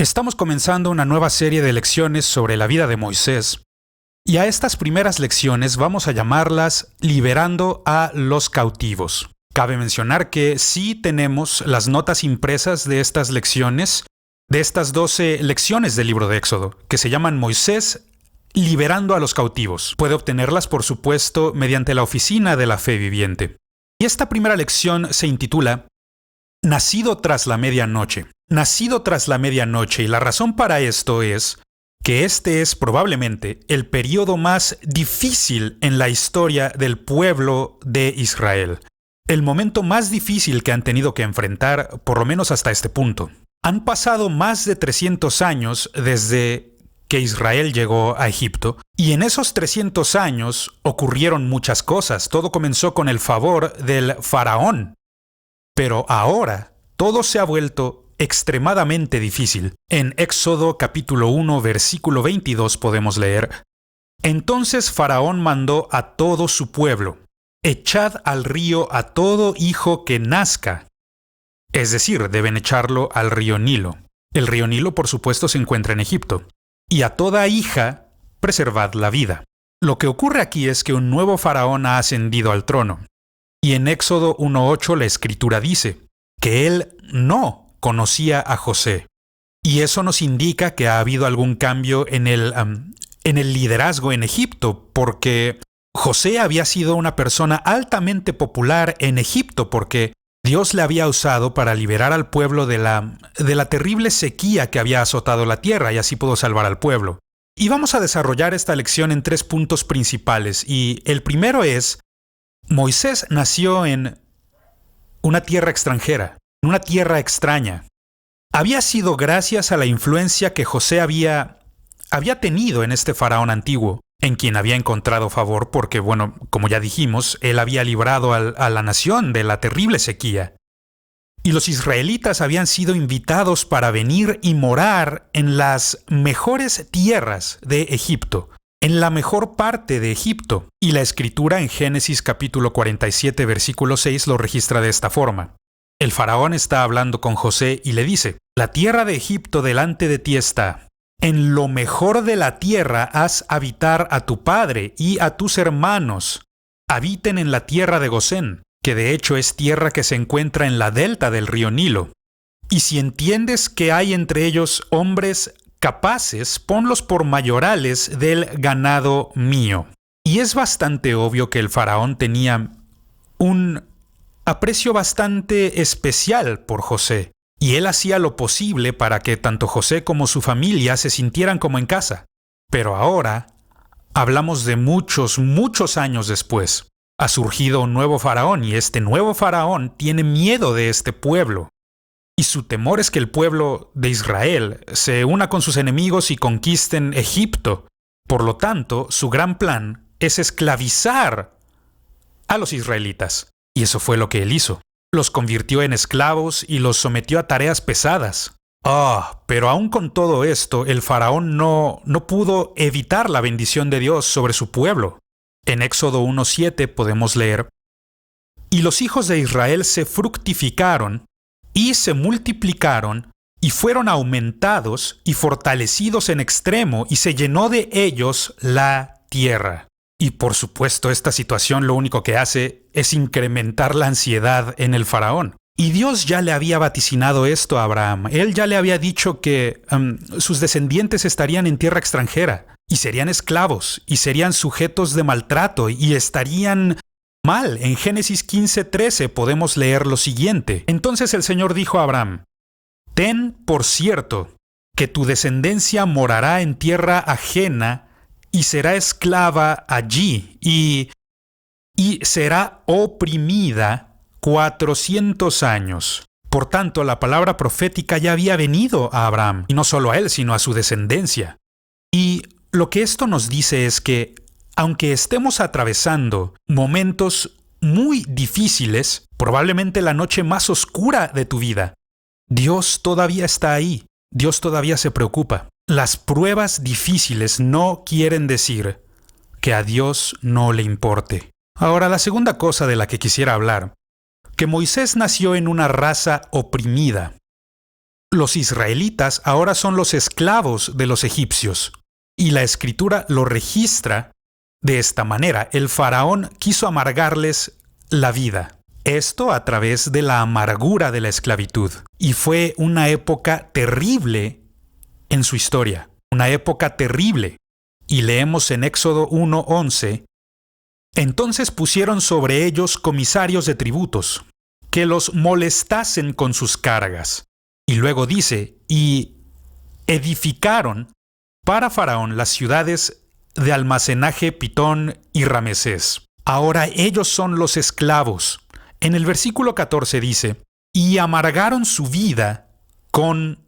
Estamos comenzando una nueva serie de lecciones sobre la vida de Moisés, y a estas primeras lecciones vamos a llamarlas Liberando a los cautivos. Cabe mencionar que sí tenemos las notas impresas de estas lecciones, de estas 12 lecciones del libro de Éxodo, que se llaman Moisés Liberando a los cautivos. Puede obtenerlas, por supuesto, mediante la Oficina de la Fe Viviente. Y esta primera lección se intitula Nacido tras la medianoche. Nacido tras la medianoche, y la razón para esto es que este es probablemente el periodo más difícil en la historia del pueblo de Israel. El momento más difícil que han tenido que enfrentar, por lo menos hasta este punto. Han pasado más de 300 años desde que Israel llegó a Egipto, y en esos 300 años ocurrieron muchas cosas. Todo comenzó con el favor del faraón. Pero ahora todo se ha vuelto extremadamente difícil. En Éxodo capítulo 1, versículo 22 podemos leer: Entonces Faraón mandó a todo su pueblo: echad al río a todo hijo que nazca. Es decir, deben echarlo al río Nilo. El río Nilo, por supuesto, se encuentra en Egipto. Y a toda hija, preservad la vida. Lo que ocurre aquí es que un nuevo faraón ha ascendido al trono. Y en Éxodo 1:8 la Escritura dice que él no conocía a José. Y eso nos indica que ha habido algún cambio en el liderazgo en Egipto, porque José había sido una persona altamente popular en Egipto, porque Dios le había usado para liberar al pueblo de la terrible sequía que había azotado la tierra, y así pudo salvar al pueblo. Y vamos a desarrollar esta lección en 3 puntos principales, y el primero es: Moisés nació en una tierra extranjera, en una tierra extraña. Había sido gracias a la influencia que José había tenido en este faraón antiguo, en quien había encontrado favor porque, bueno, como ya dijimos, él había librado a la nación de la terrible sequía. Y los israelitas habían sido invitados para venir y morar en las mejores tierras de Egipto, en la mejor parte de Egipto. Y la Escritura en Génesis capítulo 47, versículo 6 lo registra de esta forma. El faraón está hablando con José y le dice: La tierra de Egipto delante de ti está. En lo mejor de la tierra haz habitar a tu padre y a tus hermanos. Habiten en la tierra de Gosén, que de hecho es tierra que se encuentra en la delta del río Nilo. Y si entiendes que hay entre ellos hombres capaces, ponlos por mayorales del ganado mío. Y es bastante obvio que el faraón tenía un aprecio bastante especial por José, y él hacía lo posible para que tanto José como su familia se sintieran como en casa. Pero ahora hablamos de muchos años después. Ha surgido un nuevo faraón, y este nuevo faraón tiene miedo de este pueblo. Y su temor es que el pueblo de Israel se una con sus enemigos y conquisten Egipto. Por lo tanto, su gran plan es esclavizar a los israelitas. Y eso fue lo que él hizo. Los convirtió en esclavos y los sometió a tareas pesadas. Pero aún con todo esto, el faraón no pudo evitar la bendición de Dios sobre su pueblo. En Éxodo 1:7 podemos leer: Y los hijos de Israel se fructificaron y se multiplicaron y fueron aumentados y fortalecidos en extremo, y se llenó de ellos la tierra. Y por supuesto, esta situación lo único que hace es incrementar la ansiedad en el faraón. Y Dios ya le había vaticinado esto a Abraham. Él ya le había dicho que sus descendientes estarían en tierra extranjera, y serían esclavos, y serían sujetos de maltrato, y estarían mal. En Génesis 15:13 podemos leer lo siguiente: Entonces el Señor dijo a Abraham: Ten por cierto que tu descendencia morará en tierra ajena y será esclava allí, y será oprimida 400 años. Por tanto, la palabra profética ya había venido a Abraham, y no solo a él, sino a su descendencia. Y lo que esto nos dice es que, aunque estemos atravesando momentos muy difíciles, probablemente la noche más oscura de tu vida, Dios todavía está ahí. Dios todavía se preocupa. Las pruebas difíciles no quieren decir que a Dios no le importe. Ahora, la segunda cosa de la que quisiera hablar, que Moisés nació en una raza oprimida. Los israelitas ahora son los esclavos de los egipcios, y la escritura lo registra de esta manera. El faraón quiso amargarles la vida. Esto a través de la amargura de la esclavitud. Y fue una época terrible en su historia. Una época terrible. Y leemos en Éxodo 1:11: entonces pusieron sobre ellos comisarios de tributos, que los molestasen con sus cargas. Y luego dice: y edificaron para Faraón las ciudades de almacenaje Pitón y Ramesés. Ahora ellos son los esclavos. En el versículo 14 dice: y amargaron su vida con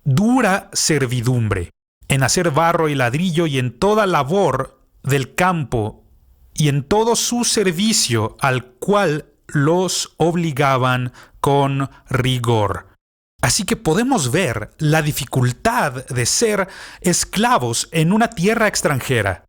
dura servidumbre, en hacer barro y ladrillo y en toda labor del campo y en todo su servicio al cual los obligaban con rigor. Así que podemos ver la dificultad de ser esclavos en una tierra extranjera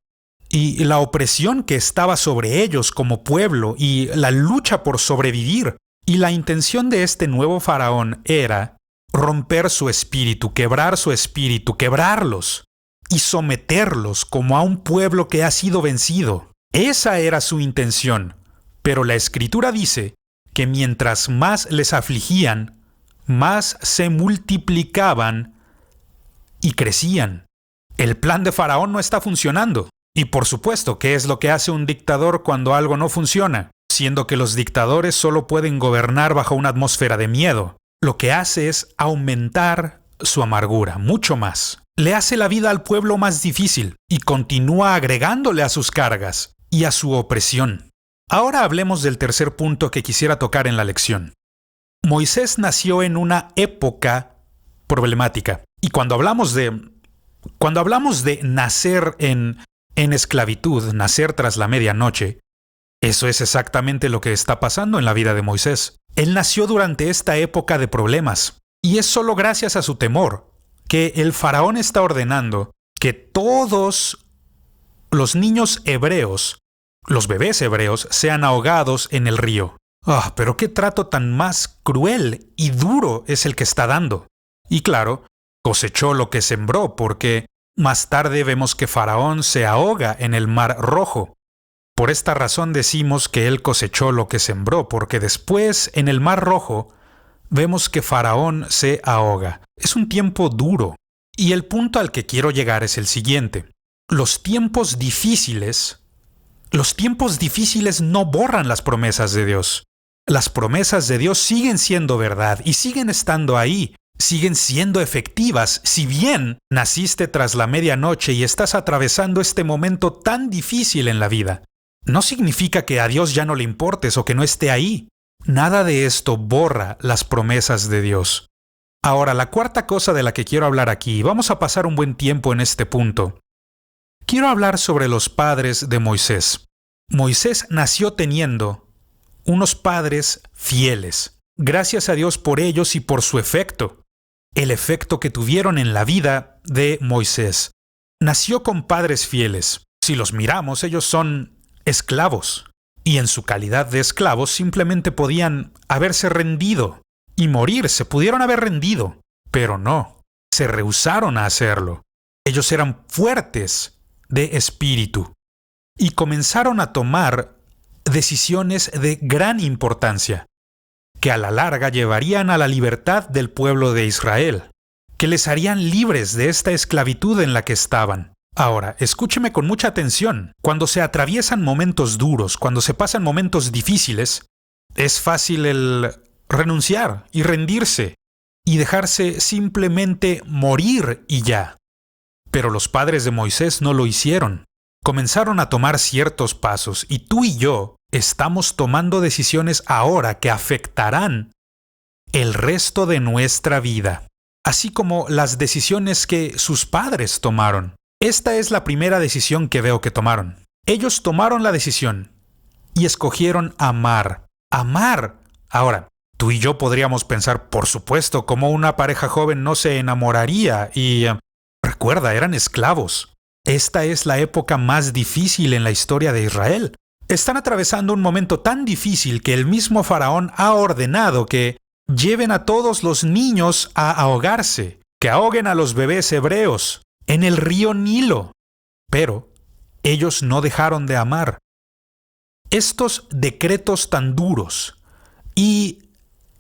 y la opresión que estaba sobre ellos como pueblo y la lucha por sobrevivir. Y la intención de este nuevo faraón era romper su espíritu, quebrarlos y someterlos como a un pueblo que ha sido vencido. Esa era su intención, pero la escritura dice que mientras más les afligían, más se multiplicaban y crecían. El plan de Faraón no está funcionando. Y por supuesto, ¿qué es lo que hace un dictador cuando algo no funciona? Siendo que los dictadores solo pueden gobernar bajo una atmósfera de miedo. Lo que hace es aumentar su amargura, mucho más. Le hace la vida al pueblo más difícil y continúa agregándole a sus cargas y a su opresión. Ahora hablemos del tercer punto que quisiera tocar en la lección. Moisés nació en una época problemática. Y cuando hablamos de nacer en esclavitud, nacer tras la medianoche, eso es exactamente lo que está pasando en la vida de Moisés. Él nació durante esta época de problemas. Y es solo gracias a su temor que el faraón está ordenando que todos los niños hebreos, los bebés hebreos, sean ahogados en el río. Pero qué trato tan más cruel y duro es el que está dando. Y claro, cosechó lo que sembró, porque más tarde vemos que Faraón se ahoga en el Mar Rojo. Por esta razón decimos que él cosechó lo que sembró, porque después en el Mar Rojo vemos que Faraón se ahoga. Es un tiempo duro. Y el punto al que quiero llegar es el siguiente. Los tiempos difíciles no borran las promesas de Dios. Las promesas de Dios siguen siendo verdad y siguen estando ahí, siguen siendo efectivas. Si bien naciste tras la medianoche y estás atravesando este momento tan difícil en la vida, no significa que a Dios ya no le importes o que no esté ahí. Nada de esto borra las promesas de Dios. Ahora, la cuarta cosa de la que quiero hablar aquí, vamos a pasar un buen tiempo en este punto. Quiero hablar sobre los padres de Moisés. Moisés nació teniendo unos padres fieles. Gracias a Dios por ellos y por su efecto. El efecto que tuvieron en la vida de Moisés. Nació con padres fieles. Si los miramos, ellos son esclavos. Y en su calidad de esclavos simplemente podían haberse rendido y morir. Se pudieron haber rendido. Pero no. Se rehusaron a hacerlo. Ellos eran fuertes de espíritu. Y comenzaron a tomar decisiones de gran importancia, que a la larga llevarían a la libertad del pueblo de Israel, que les harían libres de esta esclavitud en la que estaban. Ahora, escúcheme con mucha atención. Cuando se atraviesan momentos duros, cuando se pasan momentos difíciles, es fácil el renunciar y rendirse y dejarse simplemente morir y ya. Pero los padres de Moisés no lo hicieron. Comenzaron a tomar ciertos pasos y tú y yo estamos tomando decisiones ahora que afectarán el resto de nuestra vida, así como las decisiones que sus padres tomaron. Esta es la primera decisión que veo que tomaron. Ellos tomaron la decisión y escogieron amar. Amar. Ahora, tú y yo podríamos pensar, por supuesto, cómo una pareja joven no se enamoraría y... recuerda, eran esclavos. Esta es la época más difícil en la historia de Israel. Están atravesando un momento tan difícil que el mismo faraón ha ordenado que lleven a todos los niños a ahogarse, que ahoguen a los bebés hebreos en el río Nilo. Pero ellos no dejaron de amar. Estos decretos tan duros y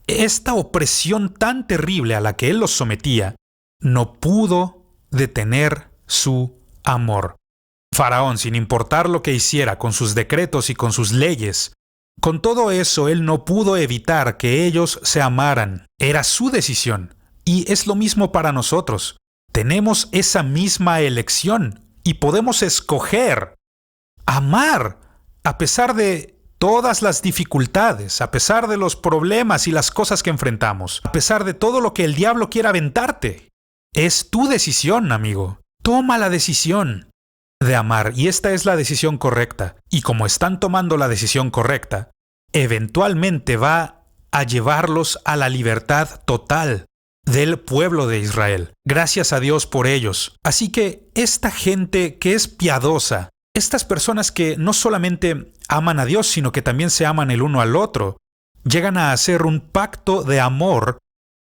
esta opresión tan terrible a la que él los sometía no pudo detener su amor. Faraón, sin importar lo que hiciera con sus decretos y con sus leyes, con todo eso él no pudo evitar que ellos se amaran. Era su decisión. Y es lo mismo para nosotros. Tenemos esa misma elección y podemos escoger amar a pesar de todas las dificultades, a pesar de los problemas y las cosas que enfrentamos, a pesar de todo lo que el diablo quiera aventarte. Es tu decisión, amigo. Toma la decisión de amar, y esta es la decisión correcta. Y como están tomando la decisión correcta, eventualmente va a llevarlos a la libertad total del pueblo de Israel. Gracias a Dios por ellos. Así que esta gente que es piadosa, estas personas que no solamente aman a Dios, sino que también se aman el uno al otro, llegan a hacer un pacto de amor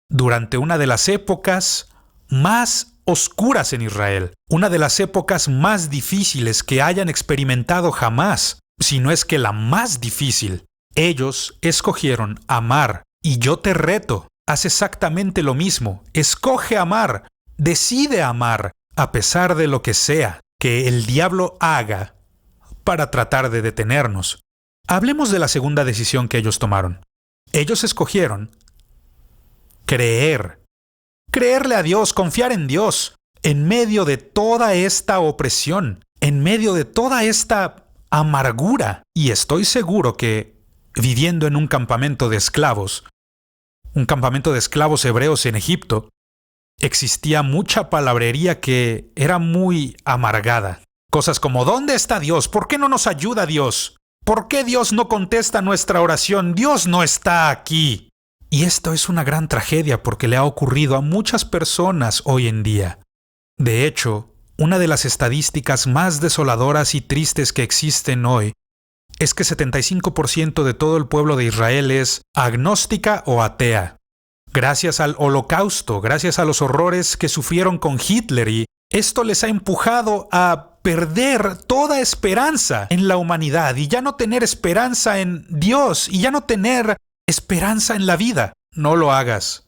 durante una de las épocas más oscuras en Israel, una de las épocas más difíciles que hayan experimentado jamás, si no es que la más difícil. Ellos escogieron amar, y yo te reto, haz exactamente lo mismo. Escoge amar, decide amar, a pesar de lo que sea que el diablo haga para tratar de detenernos. Hablemos de la segunda decisión que ellos tomaron. Ellos escogieron creer. Creerle a Dios, confiar en Dios, en medio de toda esta opresión, en medio de toda esta amargura. Y estoy seguro que, viviendo en un campamento de esclavos hebreos en Egipto, existía mucha palabrería que era muy amargada. Cosas como, ¿dónde está Dios? ¿Por qué no nos ayuda Dios? ¿Por qué Dios no contesta nuestra oración? Dios no está aquí. Y esto es una gran tragedia porque le ha ocurrido a muchas personas hoy en día. De hecho, una de las estadísticas más desoladoras y tristes que existen hoy es que 75% de todo el pueblo de Israel es agnóstica o atea. Gracias al Holocausto, gracias a los horrores que sufrieron con Hitler, y esto les ha empujado a perder toda esperanza en la humanidad y ya no tener esperanza en Dios y ya no tener esperanza en la vida. No lo hagas.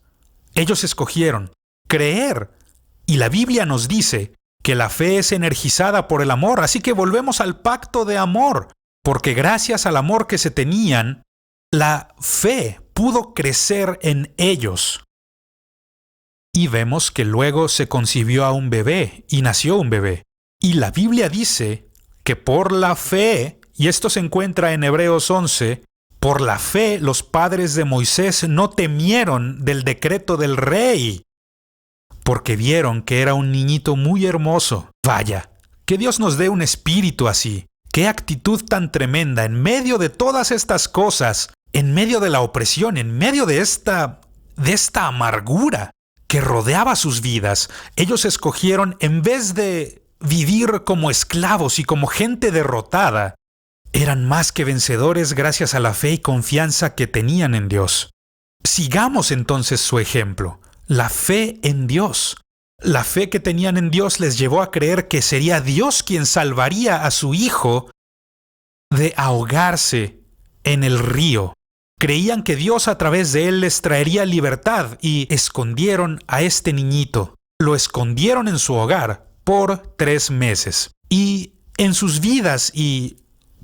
Ellos escogieron creer, y la Biblia nos dice que la fe es energizada por el amor, así que volvemos al pacto de amor, porque gracias al amor que se tenían, la fe pudo crecer en ellos. Y vemos que luego se concibió a un bebé y nació un bebé. Y la Biblia dice que por la fe, y esto se encuentra en Hebreos 11, por la fe los padres de Moisés no temieron del decreto del rey, porque vieron que era un niñito muy hermoso. Vaya, que Dios nos dé un espíritu así. Qué actitud tan tremenda en medio de todas estas cosas, en medio de la opresión, en medio de esta amargura que rodeaba sus vidas. Ellos escogieron, en vez de vivir como esclavos y como gente derrotada, eran más que vencedores gracias a la fe y confianza que tenían en Dios. Sigamos entonces su ejemplo, la fe en Dios. La fe que tenían en Dios les llevó a creer que sería Dios quien salvaría a su hijo de ahogarse en el río. Creían que Dios a través de él les traería libertad y escondieron a este niñito. Lo escondieron en su hogar por 3 meses. Y en sus vidas y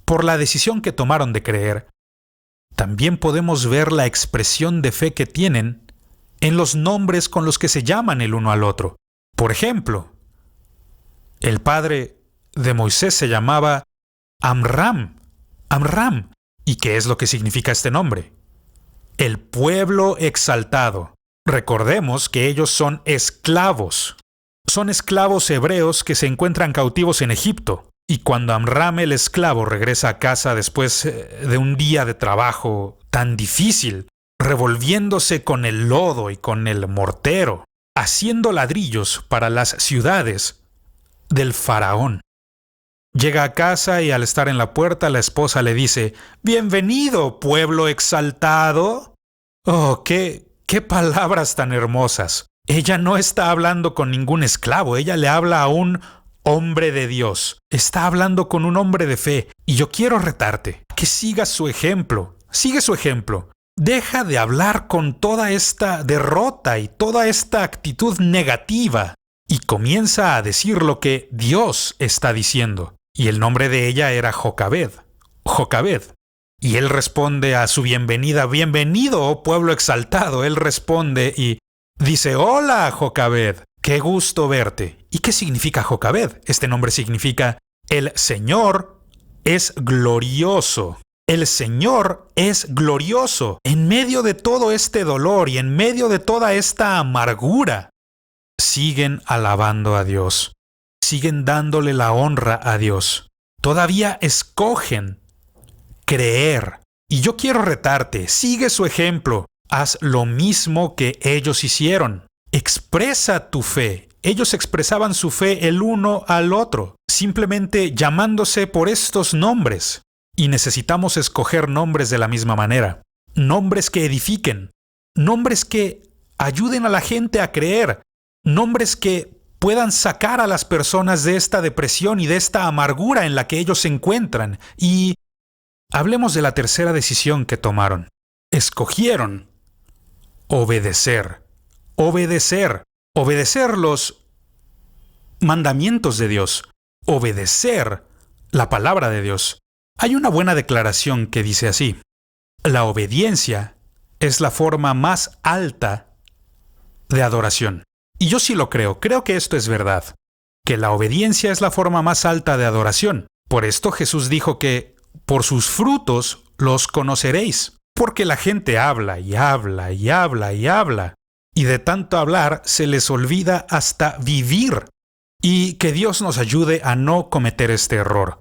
por la decisión que tomaron de creer, también podemos ver la expresión de fe que tienen en los nombres con los que se llaman el uno al otro. Por ejemplo, el padre de Moisés se llamaba Amram. Amram. ¿Y qué es lo que significa este nombre? El pueblo exaltado. Recordemos que ellos son esclavos. Son esclavos hebreos que se encuentran cautivos en Egipto. Y cuando Amram el esclavo regresa a casa después de un día de trabajo tan difícil, revolviéndose con el lodo y con el mortero, haciendo ladrillos para las ciudades del faraón. Llega a casa y al estar en la puerta la esposa le dice: «Bienvenido, pueblo exaltado». Oh, qué ¡Qué palabras tan hermosas! Ella no está hablando con ningún esclavo, ella le habla a un hombre de Dios. Está hablando con un hombre de fe. Y yo quiero retarte que sigas su ejemplo. Sigue su ejemplo. Deja de hablar con toda esta derrota y toda esta actitud negativa y comienza a decir lo que Dios está diciendo. Y el nombre de ella era Jocabed. Jocabed. Y él responde a su bienvenida: bienvenido, oh pueblo exaltado. Él responde y dice: hola, Jocabed, qué gusto verte. ¿Y qué significa Jocabed? Este nombre significa: el Señor es glorioso. El Señor es glorioso. En medio de todo este dolor y en medio de toda esta amargura, siguen alabando a Dios. Siguen dándole la honra a Dios. Todavía escogen creer. Y yo quiero retarte, sigue su ejemplo. Haz lo mismo que ellos hicieron. Expresa tu fe. Ellos expresaban su fe el uno al otro, simplemente llamándose por estos nombres. Y necesitamos escoger nombres de la misma manera. Nombres que edifiquen. Nombres que ayuden a la gente a creer. Nombres que puedan sacar a las personas de esta depresión y de esta amargura en la que ellos se encuentran. Y hablemos de la tercera decisión que tomaron. Escogieron obedecer. Obedecer. Obedecer los mandamientos de Dios. Obedecer la palabra de Dios. Hay una buena declaración que dice así: la obediencia es la forma más alta de adoración. Y yo sí lo creo que esto es verdad, que la obediencia es la forma más alta de adoración. Por esto Jesús dijo que por sus frutos los conoceréis, porque la gente habla y habla y habla y habla, y de tanto hablar se les olvida hasta vivir. Y que Dios nos ayude a no cometer este error.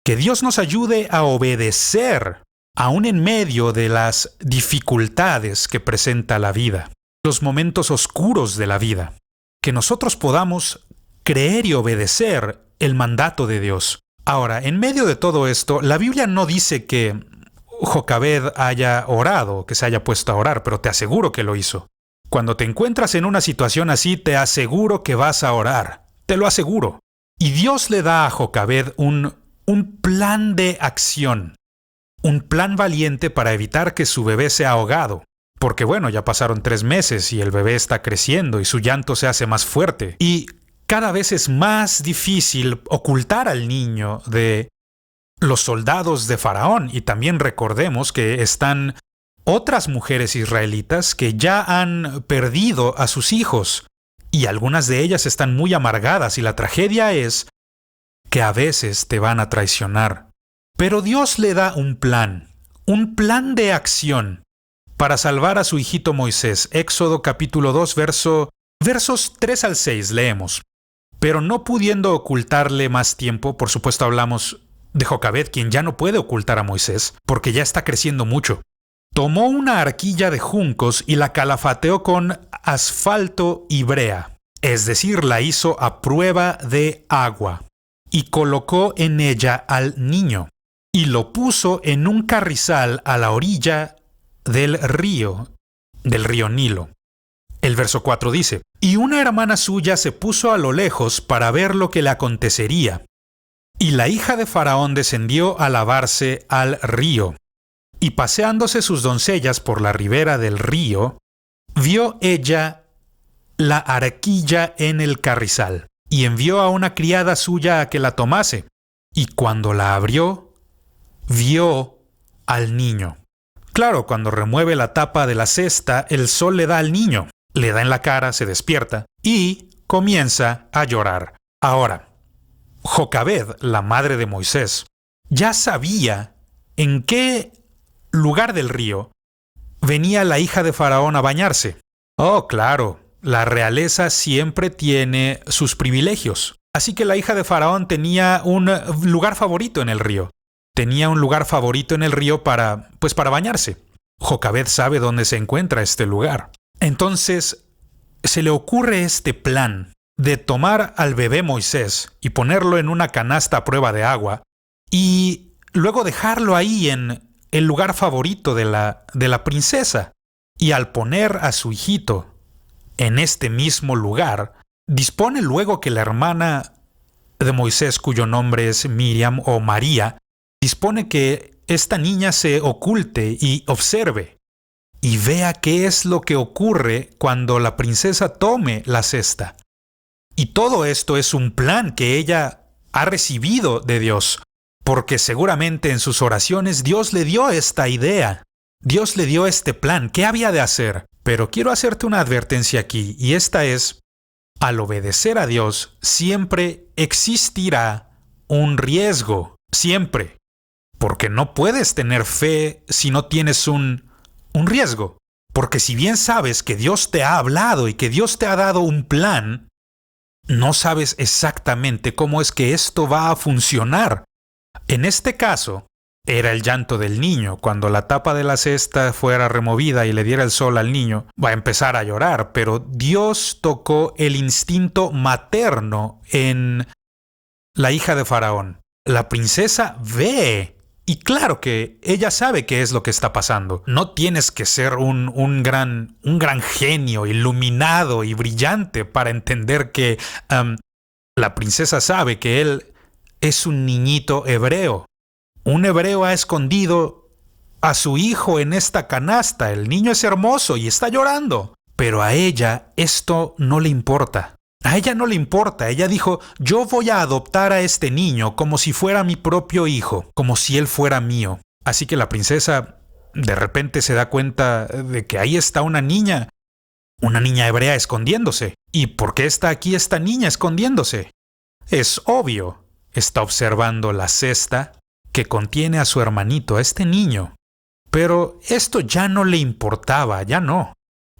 Que Dios nos ayude a obedecer, aún en medio de las dificultades que presenta la vida, los momentos oscuros de la vida. Que nosotros podamos creer y obedecer el mandato de Dios. Ahora, en medio de todo esto, la Biblia no dice que Jocabed haya orado, que se haya puesto a orar, pero te aseguro que lo hizo. Cuando te encuentras en una situación así, te aseguro que vas a orar. Te lo aseguro. Y Dios le da a Jocabed un plan de acción, un plan valiente para evitar que su bebé sea ahogado. Porque bueno, ya pasaron 3 meses y el bebé está creciendo y su llanto se hace más fuerte. Y cada vez es más difícil ocultar al niño de los soldados de Faraón. Y también recordemos que están otras mujeres israelitas que ya han perdido a sus hijos. Y algunas de ellas están muy amargadas y la tragedia es que a veces te van a traicionar. Pero Dios le da un plan de acción para salvar a su hijito Moisés. Éxodo capítulo 2, versos 3 al 6 leemos. Pero no pudiendo ocultarle más tiempo, por supuesto hablamos de Jocabed, quien ya no puede ocultar a Moisés, porque ya está creciendo mucho. Tomó una arquilla de juncos y la calafateó con asfalto y brea, es decir, la hizo a prueba de agua. Y colocó en ella al niño, y lo puso en un carrizal a la orilla del río Nilo. El verso 4 dice: y una hermana suya se puso a lo lejos para ver lo que le acontecería. Y la hija de Faraón descendió a lavarse al río. Y paseándose sus doncellas por la ribera del río, vio ella la arquilla en el carrizal. Y envió a una criada suya a que la tomase. Y cuando la abrió, vio al niño. Claro, cuando remueve la tapa de la cesta, el sol le da al niño. Le da en la cara, se despierta y comienza a llorar. Ahora, Jocabed, la madre de Moisés, ya sabía en qué lugar del río venía la hija de Faraón a bañarse. Oh, claro. La realeza siempre tiene sus privilegios. Así que la hija de Faraón tenía un lugar favorito en el río. Tenía un lugar favorito en el río para bañarse. Jocabed sabe dónde se encuentra este lugar. Entonces, se le ocurre este plan de tomar al bebé Moisés y ponerlo en una canasta a prueba de agua y luego dejarlo ahí en el lugar favorito de la princesa. Y al poner a su hijito en este mismo lugar, dispone luego que la hermana de Moisés, cuyo nombre es Miriam o María, dispone que esta niña se oculte y observe y vea qué es lo que ocurre cuando la princesa tome la cesta. Y todo esto es un plan que ella ha recibido de Dios, porque seguramente en sus oraciones Dios le dio esta idea. Dios le dio este plan. ¿Qué había de hacer? Pero quiero hacerte una advertencia aquí, y esta es: al obedecer a Dios siempre existirá un riesgo. Siempre. Porque no puedes tener fe si no tienes un riesgo. Porque si bien sabes que Dios te ha hablado y que Dios te ha dado un plan, no sabes exactamente cómo es que esto va a funcionar. En este caso, era el llanto del niño. Cuando la tapa de la cesta fuera removida y le diera el sol al niño, va a empezar a llorar. Pero Dios tocó el instinto materno en la hija de Faraón. La princesa ve. Y claro que ella sabe qué es lo que está pasando. No tienes que ser un gran genio, iluminado y brillante para entender que la princesa sabe que él es un niñito hebreo. Un hebreo ha escondido a su hijo en esta canasta. El niño es hermoso y está llorando. Pero a ella esto no le importa. A ella no le importa. Ella dijo: yo voy a adoptar a este niño como si fuera mi propio hijo, como si él fuera mío. Así que la princesa de repente se da cuenta de que ahí está una niña hebrea escondiéndose. ¿Y por qué está aquí esta niña escondiéndose? Es obvio. Está observando la cesta que contiene a su hermanito, a este niño. Pero esto ya no le importaba, ya no.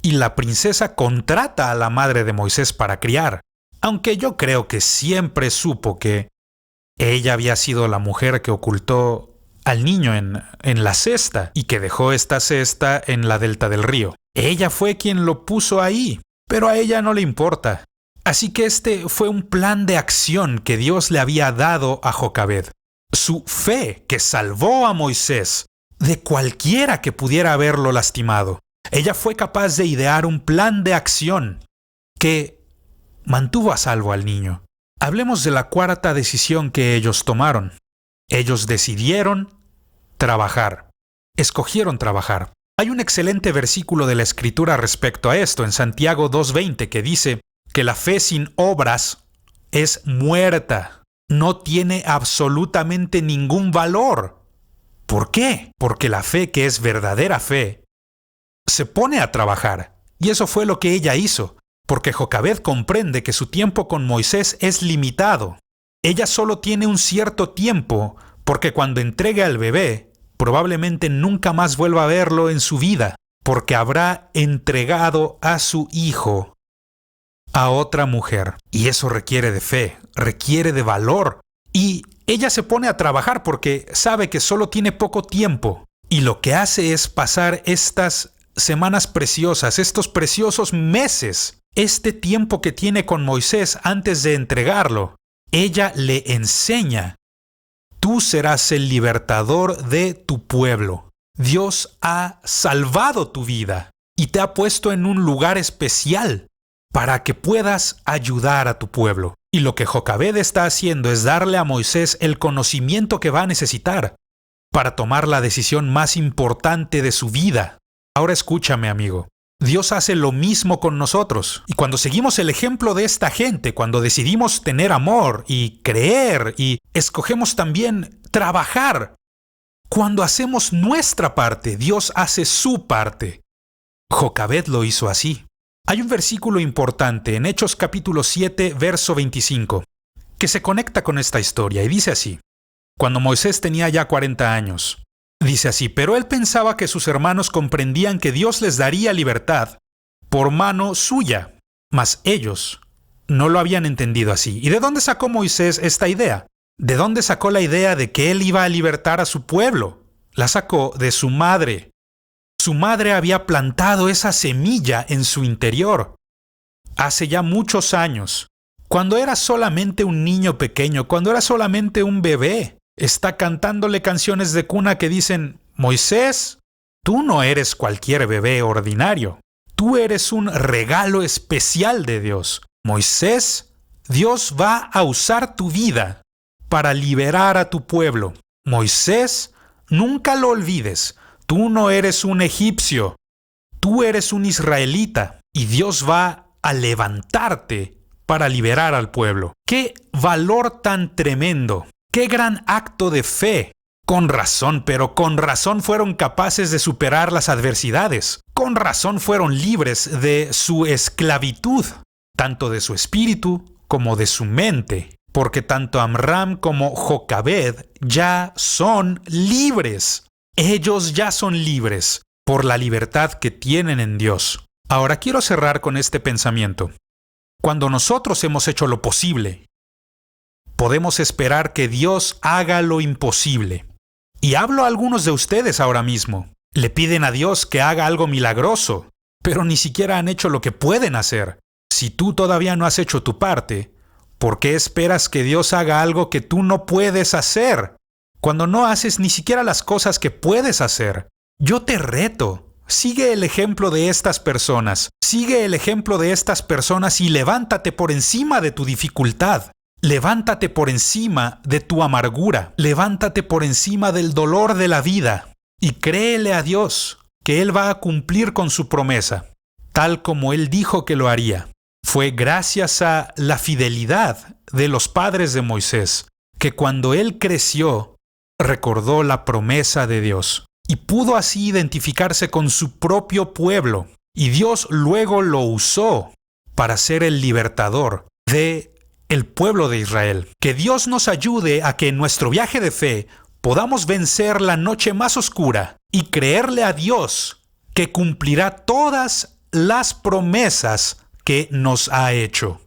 Y la princesa contrata a la madre de Moisés para criar, aunque yo creo que siempre supo que ella había sido la mujer que ocultó al niño en la cesta y que dejó esta cesta en la delta del río. Ella fue quien lo puso ahí, pero a ella no le importa. Así que este fue un plan de acción que Dios le había dado a Jocabed. Su fe que salvó a Moisés de cualquiera que pudiera haberlo lastimado. Ella fue capaz de idear un plan de acción que mantuvo a salvo al niño. Hablemos de la cuarta decisión que ellos tomaron. Ellos decidieron trabajar. Escogieron trabajar. Hay un excelente versículo de la Escritura respecto a esto en Santiago 2:20 que dice que la fe sin obras es muerta. No tiene absolutamente ningún valor. ¿Por qué? Porque la fe que es verdadera fe se pone a trabajar. Y eso fue lo que ella hizo, porque Jocabed comprende que su tiempo con Moisés es limitado. Ella solo tiene un cierto tiempo, porque cuando entregue al bebé, probablemente nunca más vuelva a verlo en su vida, porque habrá entregado a su hijo a otra mujer. Y eso requiere de fe, requiere de valor. Y ella se pone a trabajar porque sabe que solo tiene poco tiempo. Y lo que hace es pasar estas semanas preciosas, estos preciosos meses, este tiempo que tiene con Moisés antes de entregarlo. Ella le enseña: tú serás el libertador de tu pueblo. Dios ha salvado tu vida y te ha puesto en un lugar especial para que puedas ayudar a tu pueblo. Y lo que Jocabed está haciendo es darle a Moisés el conocimiento que va a necesitar para tomar la decisión más importante de su vida. Ahora escúchame, amigo. Dios hace lo mismo con nosotros. Y cuando seguimos el ejemplo de esta gente, cuando decidimos tener amor y creer y escogemos también trabajar, cuando hacemos nuestra parte, Dios hace su parte. Jocabed lo hizo así. Hay un versículo importante en Hechos capítulo 7, verso 25, que se conecta con esta historia y dice así: cuando Moisés tenía ya 40 años, dice así: pero él pensaba que sus hermanos comprendían que Dios les daría libertad por mano suya, mas ellos no lo habían entendido así. ¿Y de dónde sacó Moisés esta idea? ¿De dónde sacó la idea de que él iba a libertar a su pueblo? La sacó de su madre. Su madre había plantado esa semilla en su interior hace ya muchos años, cuando era solamente un niño pequeño, cuando era solamente un bebé. Está cantándole canciones de cuna que dicen: Moisés, Tú no eres cualquier bebé ordinario. Tú eres un regalo especial de Dios. Moisés, Dios va a usar tu vida para liberar a tu pueblo. Moisés, nunca lo olvides. Tú no eres un egipcio. Tú eres un israelita y Dios va a levantarte para liberar al pueblo. ¡Qué valor tan tremendo! ¡Qué gran acto de fe! Con razón, pero con razón fueron capaces de superar las adversidades. Con razón fueron libres de su esclavitud, tanto de su espíritu como de su mente. Porque tanto Amram como Jocabed ya son libres. Ellos ya son libres por la libertad que tienen en Dios. Ahora quiero cerrar con este pensamiento. Cuando nosotros hemos hecho lo posible, podemos esperar que Dios haga lo imposible. Y hablo a algunos de ustedes ahora mismo. Le piden a Dios que haga algo milagroso, pero ni siquiera han hecho lo que pueden hacer. Si tú todavía no has hecho tu parte, ¿por qué esperas que Dios haga algo que tú no puedes hacer? Cuando no haces ni siquiera las cosas que puedes hacer. Yo te reto. Sigue el ejemplo de estas personas. Sigue el ejemplo de estas personas y levántate por encima de tu dificultad. Levántate por encima de tu amargura. Levántate por encima del dolor de la vida. Y créele a Dios que Él va a cumplir con su promesa, tal como Él dijo que lo haría. Fue gracias a la fidelidad de los padres de Moisés que cuando él creció, recordó la promesa de Dios y pudo así identificarse con su propio pueblo. Y Dios luego lo usó para ser el libertador de el pueblo de Israel. Que Dios nos ayude a que en nuestro viaje de fe podamos vencer la noche más oscura y creerle a Dios que cumplirá todas las promesas que nos ha hecho.